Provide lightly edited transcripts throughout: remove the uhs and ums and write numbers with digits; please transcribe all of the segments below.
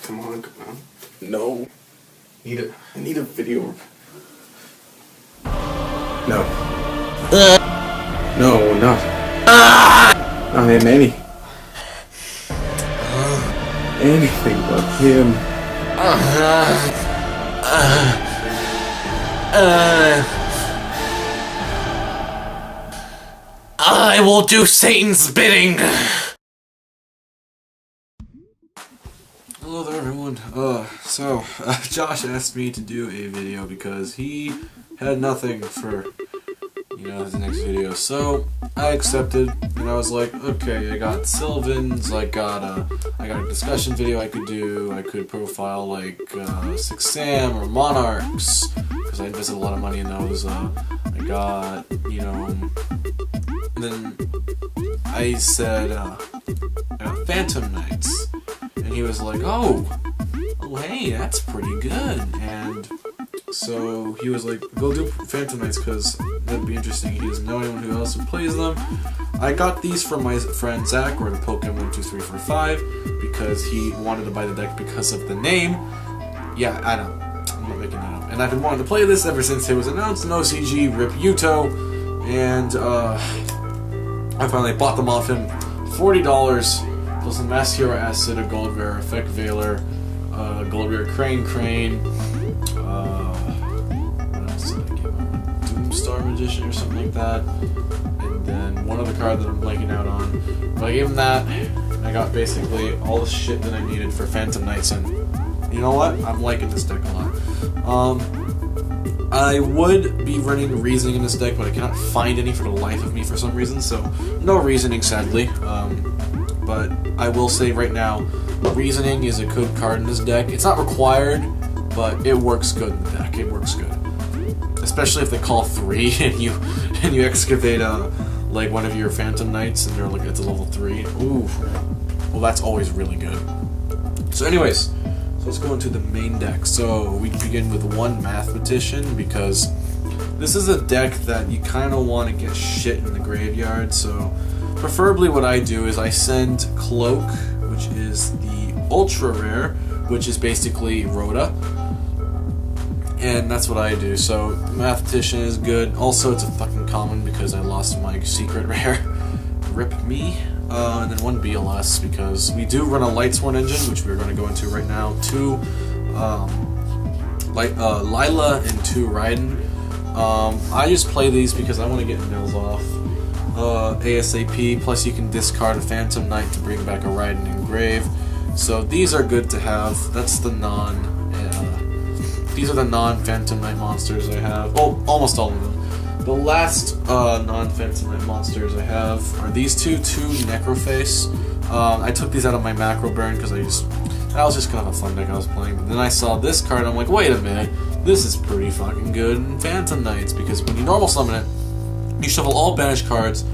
Come on. No. I need a video. No. No, not. I am anything but him. I will do Satan's bidding! Hello there, everyone. Josh asked me to do a video because he had nothing for, his next video. So, I accepted, and I was like, okay, I got Sylvans, I got a discussion video I could do, I could profile, like, 6Sam or Monarchs, because I invested a lot of money in those, I got, then I said, Phantom Knights, and he was like, oh, hey, that's pretty good, and so he was like, go do Phantom Knights because that'd be interesting. He doesn't know anyone who else who plays them. I got these from my friend Zach, or the Pokemon12345, because he wanted to buy the deck because of the name. Yeah, I know. I'm not making that up. And I've been wanting to play this ever since it was announced in OCG, rip YuGiOh, and I finally bought them off him. $40, plus a Mass Hero Acid, a Gold Rare Effect Veiler, Gold Rare Crane, what else did I give him? Doomstar Magician or something like that. And then one other card that I'm blanking out on. But I gave him that. I got basically all the shit that I needed for Phantom Knights, and you know what? I'm liking this deck a lot. I would be running Reasoning in this deck, but I cannot find any for the life of me for some reason, so no Reasoning, sadly. But I will say right now, Reasoning is a good card in this deck. It's not required, but it works good in the deck. It works good, especially if they call 3 and you excavate like one of your Phantom Knights and they're like it's a level 3. Ooh, well that's always really good. So anyways, so let's go into the main deck. So we begin with one Mathematician because this is a deck that you kind of want to get shit in the graveyard. So preferably what I do is I send Cloak, which is the ultra rare, which is basically Rhoda, and that's what I do. So Mathematician is good. Also, it's a fucking common because I lost my secret rare. Rip me. And then one BLS because we do run a Lightsworn engine, which we're going to go into right now. 2 Lila and 2 Raiden. I just play these because I want to get mills off ASAP. Plus, you can discard a Phantom Knight to bring back a Raiden Engrave. So these are good to have. That's the these are the non-Phantom Knight monsters I have. Oh, almost all of them. The last non-Phantom Knight monsters I have are these two Necroface. I took these out of my macro burn because that was just kind of a fun deck I was playing. But then I saw this card and I'm like, wait a minute, this is pretty fucking good in Phantom Knights, because when you normal summon it, you shuffle all banished cards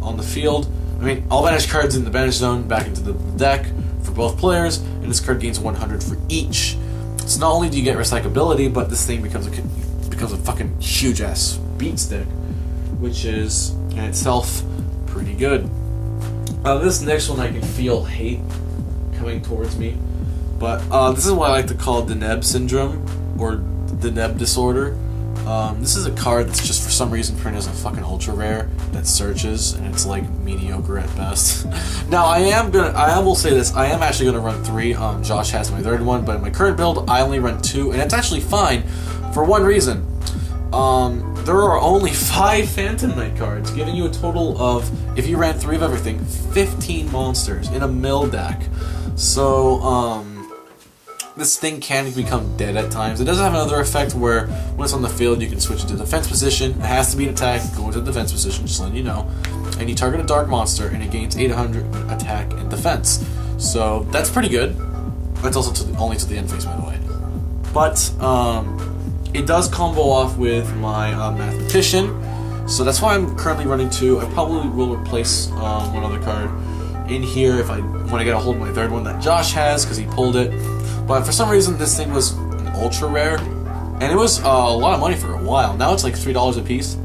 on the field. I mean, all banished cards in the banish zone back into the deck for both players, and this card gains 100 for each. So not only do you get recyclability, but this thing becomes a fucking huge ass beat stick, which is in itself pretty good. This next one I can feel hate coming towards me, but this is what I like to call Deneb syndrome or Deneb disorder. This is a card that's just for some reason printed as a fucking ultra rare that searches, and it's like mediocre at best. Now I will say this, I am actually gonna run 3. Josh has my 3rd one, but in my current build I only run 2, and it's actually fine for one reason. There are only 5 Phantom Knight cards, giving you a total of, if you ran 3 of everything, 15 monsters in a mill deck. So, this thing can become dead at times. It does have another effect where when it's on the field you can switch into defense position. It has to be an attack, go into defense position, just letting you know. And you target a dark monster and it gains 800 attack and defense. So that's pretty good. That's also only to the end phase, by the way. But it does combo off with my Mathematician. So that's why I'm currently running 2. I probably will replace one other card in here when I get a hold of my 3rd one that Josh has, because he pulled it. But for some reason this thing was an ultra rare, and it was a lot of money for a while. Now it's like $3 a piece,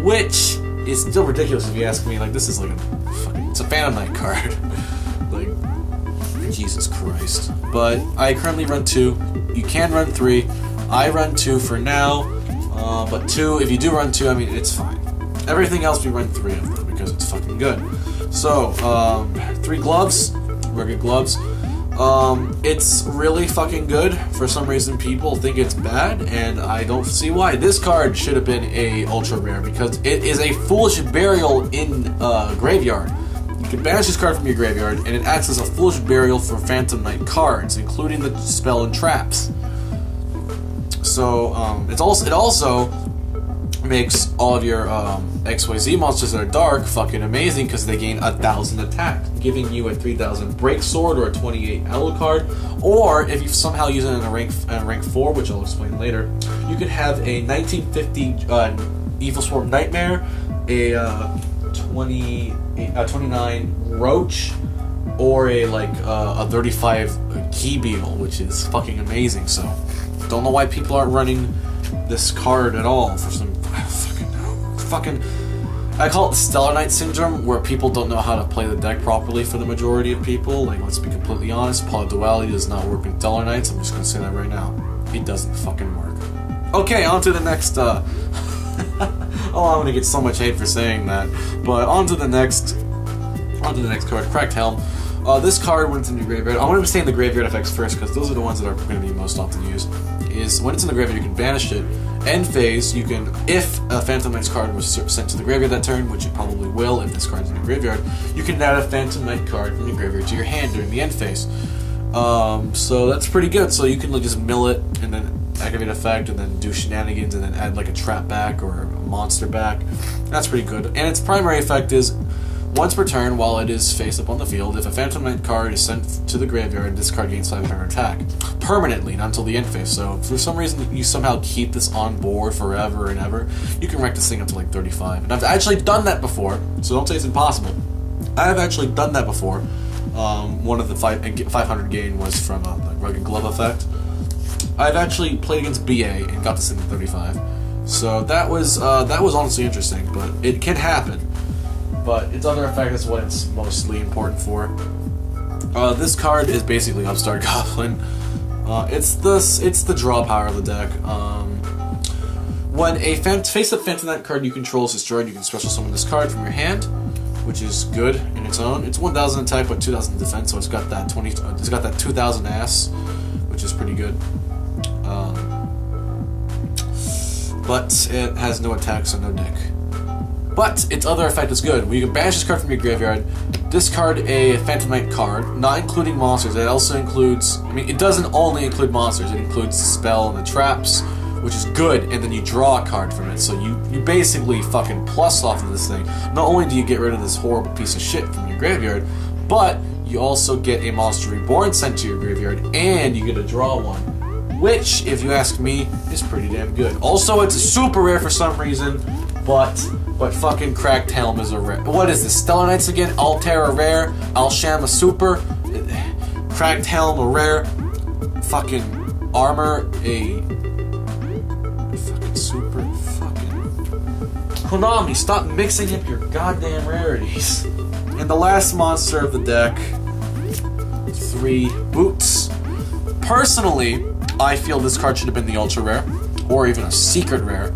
which is still ridiculous if you ask me. Like, this is like it's a Phantom Knight card. Like, Jesus Christ. But I currently run 2. You can run 3. I run 2 for now. But 2, if you do run 2, I mean, it's fine. Everything else we run 3 of them because it's fucking good. So, 3 gloves. Rugged gloves. It's really fucking good. For some reason, people think it's bad, and I don't see why. This card should have been a ultra rare because it is a foolish burial in graveyard. You can banish this card from your graveyard, and it acts as a foolish burial for Phantom Knight cards, including the spell and traps. So it also makes all of your XYZ monsters that are dark fucking amazing because they gain 1,000 attack, giving you a 3,000 break sword or a 28 Alucard. Or if you somehow use it in a rank 4, which I'll explain later, you could have a 1950 Evil Swarm Nightmare, a 29 Roach, or a 35 Key Beetle, which is fucking amazing. So don't know why people aren't running this card at all for some I call it the Stellar Knight syndrome, where people don't know how to play the deck properly for the majority of people. Like, let's be completely honest, Polyduality does not work in Stellar Knights. I'm just gonna say that right now. It doesn't fucking work. Okay, on to the next, oh, I'm gonna get so much hate for saying that. But on to the next card, Cracked Helm. This card, when it's in your graveyard, I'm going to be saying the graveyard effects first, because those are the ones that are going to be most often used, is when it's in the graveyard, you can banish it. End phase, you can, if a Phantom Knight's card was sent to the graveyard that turn, which it probably will if this card's in your graveyard, you can add a Phantom Knight card from your graveyard to your hand during the end phase. So that's pretty good, so you can just mill it, and then activate effect, and then do shenanigans, and then add like a trap back, or a monster back. That's pretty good. And its primary effect is, once per turn, while it is face up on the field, if a Phantom Knight card is sent to the graveyard, this card gains 500 attack. Permanently, not until the end phase. So, if for some reason you somehow keep this on board forever and ever, you can rank this thing up to like 35. And I've actually done that before, so don't say it's impossible. I have actually done that before. One of the 500 gain was from the Rugged Glove effect. I've actually played against BA and got this thing to 35. So that was honestly interesting, but it can happen. But its other effect is what it's mostly important for. This card is basically Upstart Goblin. It's the draw power of the deck. When a face-up Phantom Knight card you control is destroyed, you can special summon this card from your hand, which is good in its own. It's 1,000 attack but 2,000 defense, so it's got that 2,000 ass, which is pretty good. But it has no attack, so no dick. But its other effect is good. When you can banish this card from your graveyard, discard a Phantom Knight card, not including monsters. It also includes, I mean, it doesn't only include monsters. It includes the spell and the traps, which is good, and then you draw a card from it. So you basically fucking plus off of this thing. Not only do you get rid of this horrible piece of shit from your graveyard, but you also get a Monster Reborn sent to your graveyard, and you get to draw one. Which, if you ask me, is pretty damn good. Also, it's a super rare for some reason, but fucking Cracked Helm is a rare. What is this? Stellar Knights again? Altera rare, Alsham a super, Cracked Helm a rare, fucking Armor a fucking super, fucking Konami, stop mixing up your goddamn rarities. And the last monster of the deck, 3 Boots. Personally, I feel this card should have been the ultra rare, or even a secret rare.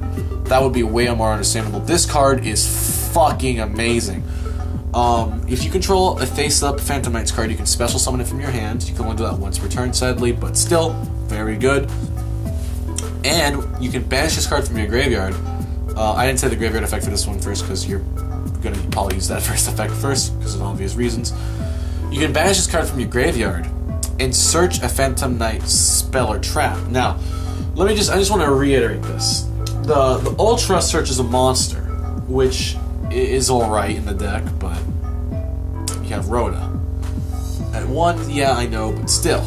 That would be way more understandable. This card is fucking amazing. If you control a face-up Phantom Knights card, you can special summon it from your hand. You can only do that once per turn, sadly, but still, very good. And you can banish this card from your graveyard. I didn't say the graveyard effect for this one first, because you're going to probably use that first effect first, because of obvious reasons. You can banish this card from your graveyard and search a Phantom Knight spell or trap. Now, I just want to reiterate this. The Ultra searches a monster, which is alright in the deck, but you have Rhoda. At 1, yeah, I know, but still.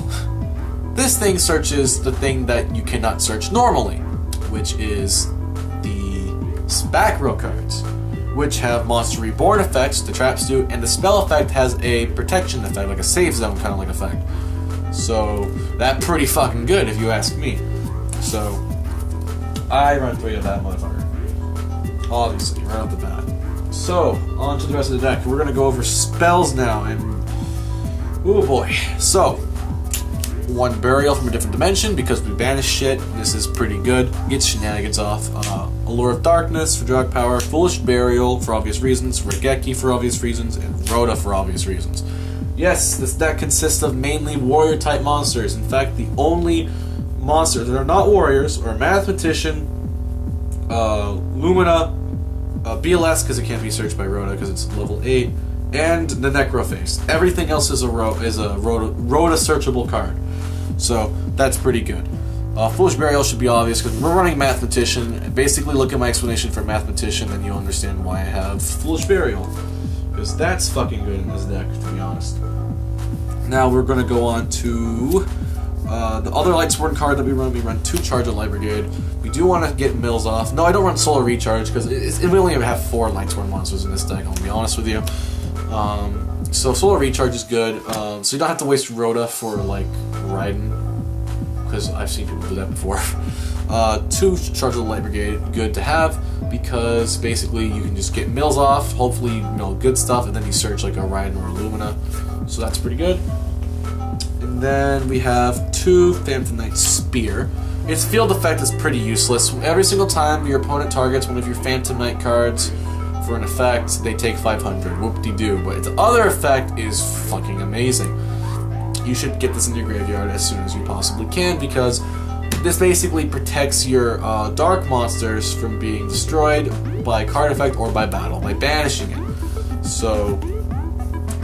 This thing searches the thing that you cannot search normally, which is the back row cards, which have Monster Reborn effects, the traps do, and the spell effect has a protection effect, like a save zone kind of like effect. So, that's pretty fucking good if you ask me. So, I run 3 of that motherfucker. Obviously, right off the bat. So, on to the rest of the deck. We're gonna go over spells now, and Oh boy. So, one burial from a different dimension because we banish shit. This is pretty good. Gets shenanigans off. Allure of Darkness for drug power. Foolish Burial for obvious reasons. Regeki for obvious reasons. And Rhoda for obvious reasons. Yes, this deck consists of mainly warrior type monsters. In fact, the only monsters that are not warriors are Mathematician, Lumina, BLS because it can't be searched by Rhoda because it's level 8, and the Necroface. Everything else is a Rhoda searchable card. So that's pretty good. Foolish Burial should be obvious because we're running Mathematician. Basically, look at my explanation for Mathematician and you'll understand why I have Foolish Burial. Because that's fucking good in this deck, to be honest. Now we're going to go on to the other Lightsworn card that we run. We run 2 Charge of Light Brigade. We do want to get mills off. No, I don't run Solar Recharge because we only have 4 Lightsworn monsters in this deck, I'll be honest with you. So Solar Recharge is good. So you don't have to waste Rhoda for like Raiden, because I've seen people do that before. 2 Charge of the Light Brigade, good to have, because basically you can just get mills off, hopefully mill good stuff, and then you search like a Raiden or a Lumina. So that's pretty good. And then we have 2 Phantom Knight Spear. Its field effect is pretty useless. Every single time your opponent targets one of your Phantom Knight cards for an effect, they take 500. Whoop-de-doo. But its other effect is fucking amazing. You should get this in your graveyard as soon as you possibly can, because this basically protects your dark monsters from being destroyed by card effect or by battle, by banishing it. So,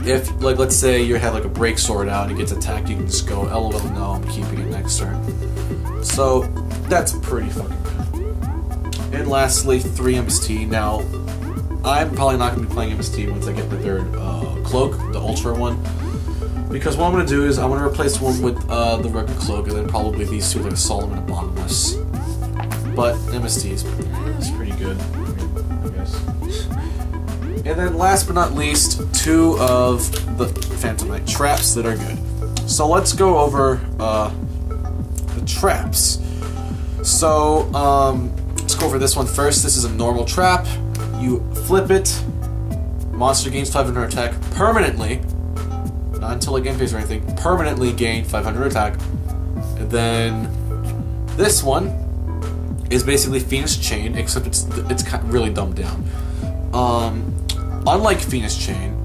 if, like, let's say you have like a break sword out and it gets attacked, you can just go, LOL, no, I'm keeping it next turn. So, that's pretty fucking good. And lastly, 3 MST. Now, I'm probably not going to be playing MST once I get the 3rd cloak, the Ultra one. Because what I'm going to do is I'm going to replace one with the Rugged Cloak, and then probably these 2 like a Solomon and a Bottomless. But MST is pretty good, I guess. And then last but not least, 2 of the Phantom Knight traps that are good. So let's go over the traps. So let's go over this one first. This is a normal trap. You flip it, monster gains 500 attack permanently. Not until a game phase or anything. Permanently gain 500 attack. And then this one is basically Phoenix Chain, except it's really dumbed down. Unlike Phoenix Chain,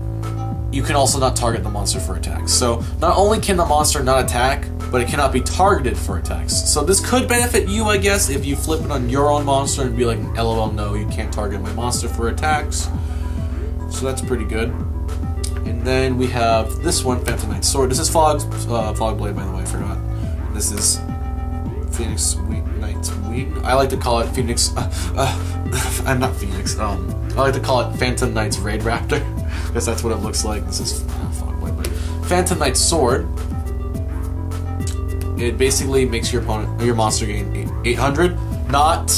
you can also not target the monster for attacks. So not only can the monster not attack, but it cannot be targeted for attacks. So this could benefit you, I guess, if you flip it on your own monster and be like, LOL, no, you can't target my monster for attacks. So that's pretty good. And then we have this one, Phantom Knight Sword. This is Fog Blade, by the way, I forgot. This is Phoenix Knight's Wing. I like to call it Phoenix. I'm not Phoenix. I like to call it Phantom Knight's Raid Raptor, because that's what it looks like. This is Fog Blade, but Phantom Knight Sword. It basically makes your opponent, your monster gain 800. Not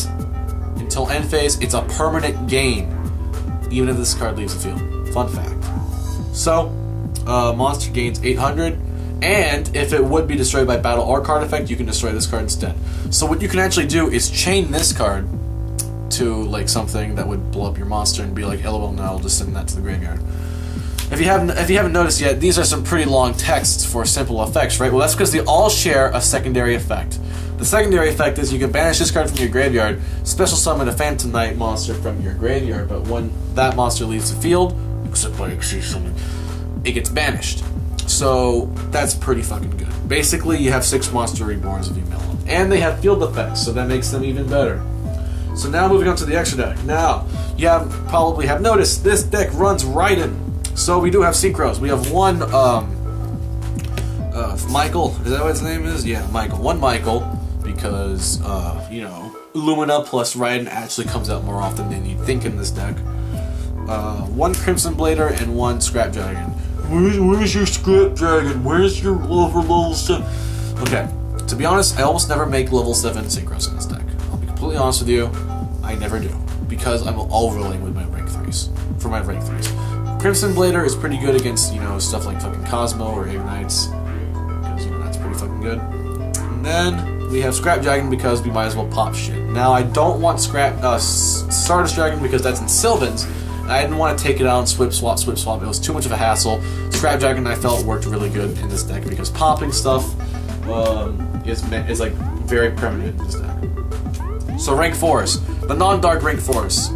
until end phase. It's a permanent gain, even if this card leaves the field. Fun fact. So, monster gains 800, and if it would be destroyed by battle or card effect, you can destroy this card instead. So what you can actually do is chain this card to like something that would blow up your monster and be like, LOL, no, I'll just send that to the graveyard. If you haven't noticed yet, these are some pretty long texts for simple effects, right? Well, that's because they all share a secondary effect. The secondary effect is you can banish this card from your graveyard, special summon a Phantom Knight monster from your graveyard, but when that monster leaves the field, except like it gets banished. So that's pretty fucking good. Basically, you have 6 monster reborns if you mill them, and they have field effects, so that makes them even better. So now moving on to the extra deck. Now you probably have noticed this deck runs Raiden. So we do have synchros. We have one Michael. Is that what his name is? Yeah, Michael. One Michael, because you know, Lumina plus Raiden actually comes out more often than you'd think in this deck. One Crimson Blader and one Scrap Dragon. Where's your Scrap Dragon? Where's your level 7? Okay, to be honest, I almost never make level 7 synchros in this deck. I'll be completely honest with you, I never do, because I'm overlaying with my rank 3s. For my rank 3s. Crimson Blader is pretty good against, you know, stuff like fucking Cosmo or Ignites, because, you know, that's pretty fucking good. And then we have Scrap Dragon because we might as well pop shit. Now, I don't want Stardust Dragon because that's in Sylvan's. I didn't want to take it out and swip swap. It was too much of a hassle. Scrap Dragon I felt worked really good in this deck because popping stuff is like very permanent in this deck. So rank 4s, the non-dark rank 4s.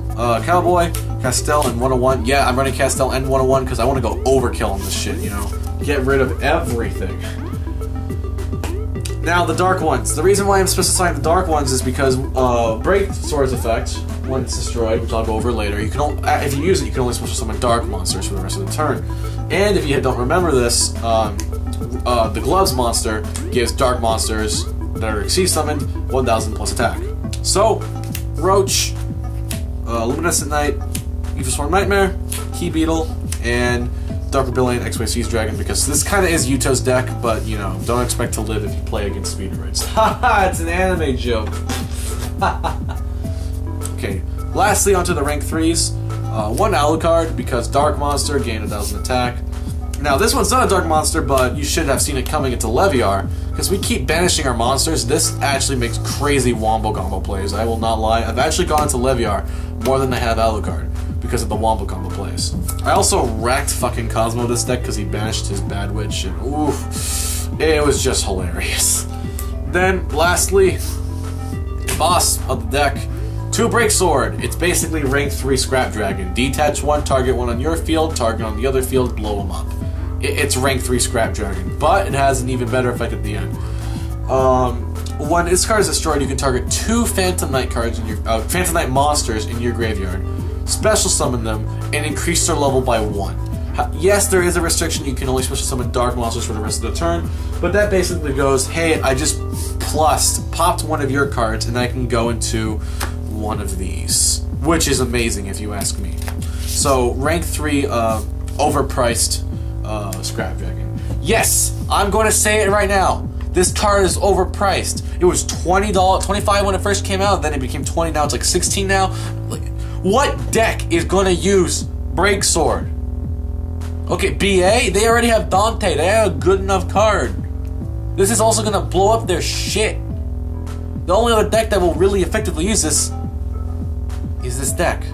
Cowboy, Castell, and 101. Yeah, I'm running Castell and 101 because I want to go overkill on this shit, you know? Get rid of everything. Now, the dark ones. The reason why I'm specifying the dark ones is because Break Sword's effect, when it's destroyed, which I'll go over later, you can if you use it, you can only special summon dark monsters for the rest of the turn. And if you don't remember this, the Gloves monster gives dark monsters that are XC summoned 1000 plus attack. So, Roach, Luminescent Knight, Evil Swarm Nightmare, Key Beetle, and Dark Rebellion XYC's Dragon, because this kind of is Yuto's deck, but, you know, don't expect to live if you play against Speederites. Haha, it's an anime joke. Okay, lastly, onto the rank 3s. 1 Alucard, because Dark Monster, gain 1000 attack. Now, this one's not a Dark Monster, but you should have seen it coming into Leviar, because we keep banishing our monsters. This actually makes crazy wombo-combo plays, I will not lie. I've actually gone to Leviar more than I have Alucard, because of the wombo-combo plays. I also wrecked fucking Cosmo this deck, because he banished his Bad Witch, and oof, it was just hilarious. Then, lastly, boss of the deck, 2 Break Sword. It's basically rank 3 Scrap Dragon. Detach 1, target 1 on your field, target on the other field, blow him up. It's rank 3 Scrap Dragon, but it has an even better effect at the end. When this card is destroyed, you can target 2 Phantom Knight cards in your Phantom Knight monsters in your graveyard, special summon them, and increase their level by 1. Yes, there is a restriction, you can only special summon dark monsters for the rest of the turn, but that basically goes, hey, I just popped one of your cards, and I can go into one of these, which is amazing if you ask me. So, rank 3, overpriced Scrap Dragon. Yes, I'm going to say it right now. This card is overpriced. It was $20, $25 when it first came out, then it became $20, now it's like $16 now. Like, what deck is going to use Break Sword? Okay, BA, they already have Dante, they have a good enough card. This is also going to blow up their shit. The only other deck that will really effectively use this is this deck.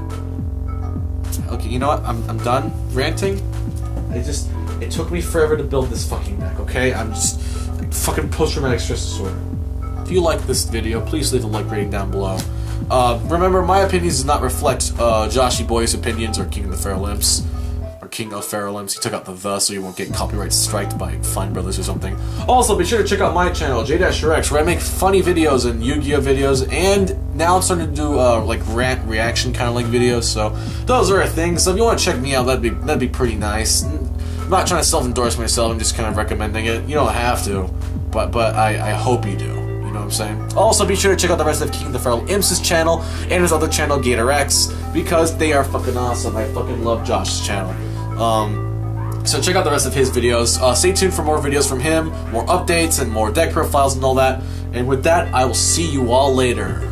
Okay, you know what? I'm done ranting. It took me forever to build this fucking deck, okay? I'm just fucking post-traumatic stress disorder. If you like this video, please leave a like rating down below. Remember, my opinions do not reflect Joshy Boy's opinions or King of the Feral Imps. King of Feral Imps. He took out the so you won't get copyright striked by Fine Brothers or something. Also, be sure to check out my channel, JDasherX, where I make funny videos and YuGiOh videos, and now I'm starting to do like rant reaction kind of like videos. So those are a thing. So if you want to check me out, that'd be pretty nice. I'm not trying to self-endorse myself. I'm just kind of recommending it. You don't have to, but I hope you do. You know what I'm saying? Also, be sure to check out the rest of King of the Feral Imps' channel and his other channel, JDasherX, because they are fucking awesome. I fucking love Josh's channel. So check out the rest of his videos. Stay tuned for more videos from him, more updates, and more deck profiles and all that. And with that, I will see you all later.